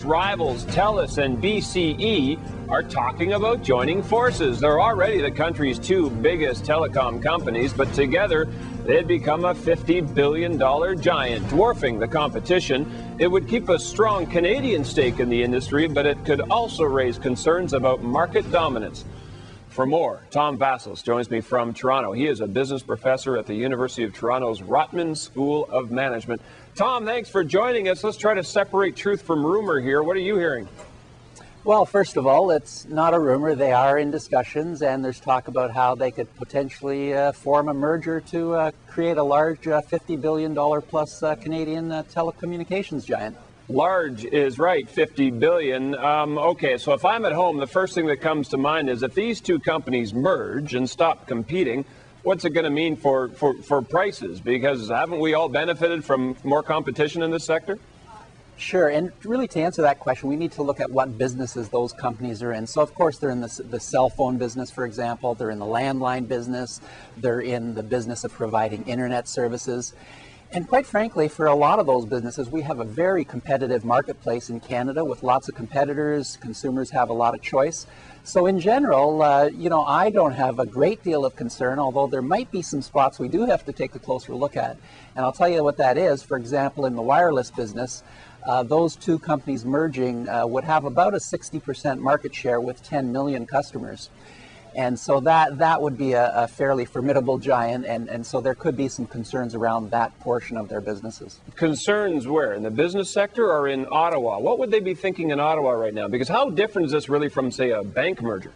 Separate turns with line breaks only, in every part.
rivals Telus and BCE are talking about joining forces. They're already the country's two biggest telecom companies, but together they'd become a $50 billion giant, dwarfing the competition. It would keep a strong Canadian stake in the industry, but it could also raise concerns about market dominance. For more, Tom Vassos joins me from Toronto. He is a business professor at the University of Toronto's Rotman School of Management. Tom, thanks for joining us. Let's try to separate truth from rumor here. What are you hearing?
Well, first of all, it's not a rumor. They are in discussions, and there's talk about how they could potentially form a merger to create a large $50 billion plus Canadian telecommunications giant.
Large is right, $50 billion. Okay, so if I'm at home, the first thing that comes to mind is if these two companies merge and stop competing, what's it going to mean for prices? Because haven't we all benefited from more competition in this sector?
Sure, and really to answer that question, we need to look at what businesses those companies are in. So of course they're in the cell phone business, for example, they're in the landline business, they're in the business of providing internet services. And quite frankly, for a lot of those businesses, we have a very competitive marketplace in Canada with lots of competitors. Consumers have a lot of choice. So in general, I don't have a great deal of concern, although there might be some spots we do have to take a closer look at. And I'll tell you what that is. For example, in the wireless business, those two companies merging would have about a 60% market share with 10 million customers. And so that would be a fairly formidable giant, and so there could be some concerns around that portion of their businesses. Concerns
where? In the business sector or in Ottawa? What would they be thinking in Ottawa right now? Because how different is this really from, say, a bank merger?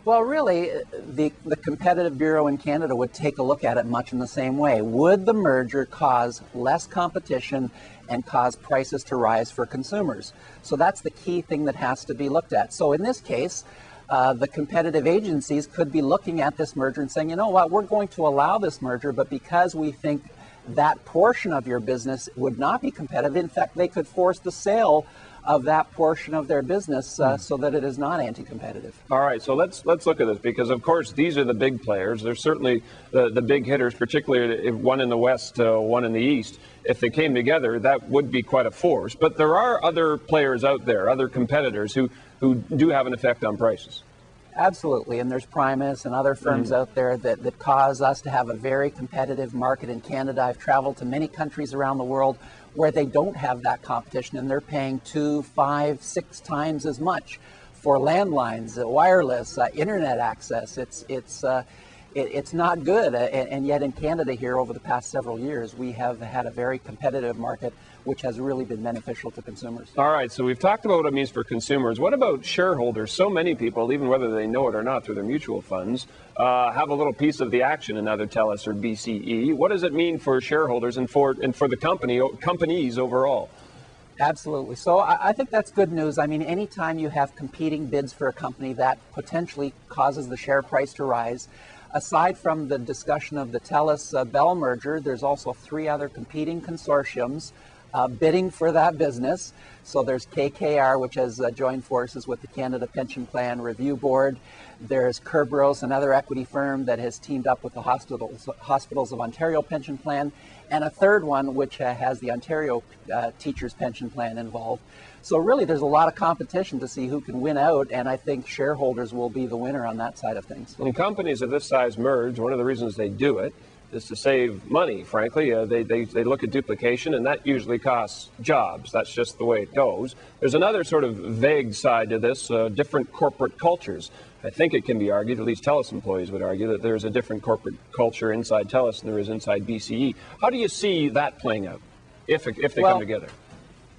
Well, really, the Competitive Bureau in Canada would take a look at it much in the same way. Would the merger cause less competition and cause prices to rise for consumers? So that's the key thing that has to be looked at. So in this case, the competitive agencies could be looking at this merger and saying, you know what, we're going to allow this merger, but because we think that portion of your business would not be competitive, in fact, they could force the sale of that portion of their business so that it is not anti-competitive.
All right, so let's look at this, because of course these are the big players. They're certainly the big hitters, particularly if one in the west, one in the east. If they came together, that would be quite a force. But there are other players out there, other competitors who do have an effect on prices.
Absolutely, and there's Primus and other firms out there that cause us to have a very competitive market in Canada. I've traveled to many countries around the world where they don't have that competition, and they're paying 2, 5, 6 times as much for landlines, wireless, internet access. It's not good, and yet in Canada here over the past several years, we have had a very competitive market, which has really been beneficial to consumers.
All right, so we've talked about what it means for consumers. What about shareholders? So many people, even whether they know it or not through their mutual funds, have a little piece of the action in either Telus or BCE. What does it mean for shareholders and for the companies overall?
Absolutely. So I think that's good news. I mean, anytime you have competing bids for a company, that potentially causes the share price to rise. Aside from the discussion of the Telus-Bell merger, there's also 3 other competing consortiums bidding for that business. So there's KKR, which has joined forces with the Canada Pension Plan Review Board. There's Kerberos, another equity firm that has teamed up with the Hospitals of Ontario Pension Plan, and a third one which has the Ontario Teachers Pension Plan involved. So really there's a lot of competition to see who can win out, and I think shareholders will be the winner on that side of things.
When companies of this size merge, one of the reasons they do it is to save money, frankly. They look at duplication, and that usually costs jobs. That's just the way it goes. There's another sort of vague side to this, different corporate cultures. I think it can be argued, at least Telus employees would argue, that there's a different corporate culture inside Telus than there is inside BCE. How do you see that playing out if they come together?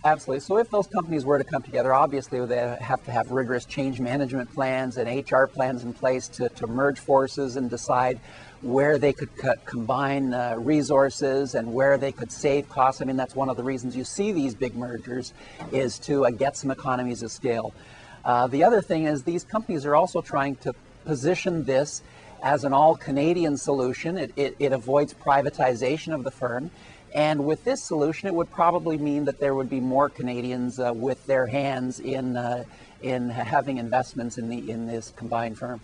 Absolutely. So if those companies were to come together, obviously they have to have rigorous change management plans and HR plans in place to merge forces and decide where they could combine resources and where they could save costs. I mean, that's one of the reasons you see these big mergers, is to get some economies of scale. The other thing is these companies are also trying to position this as an all-Canadian solution. It avoids privatization of the firm. And with this solution, it would probably mean that there would be more Canadians with their hands in having investments in this combined firm.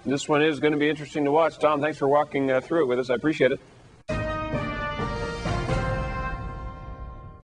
This one is going to be interesting to watch. Tom, thanks for walking through it with us. I appreciate it.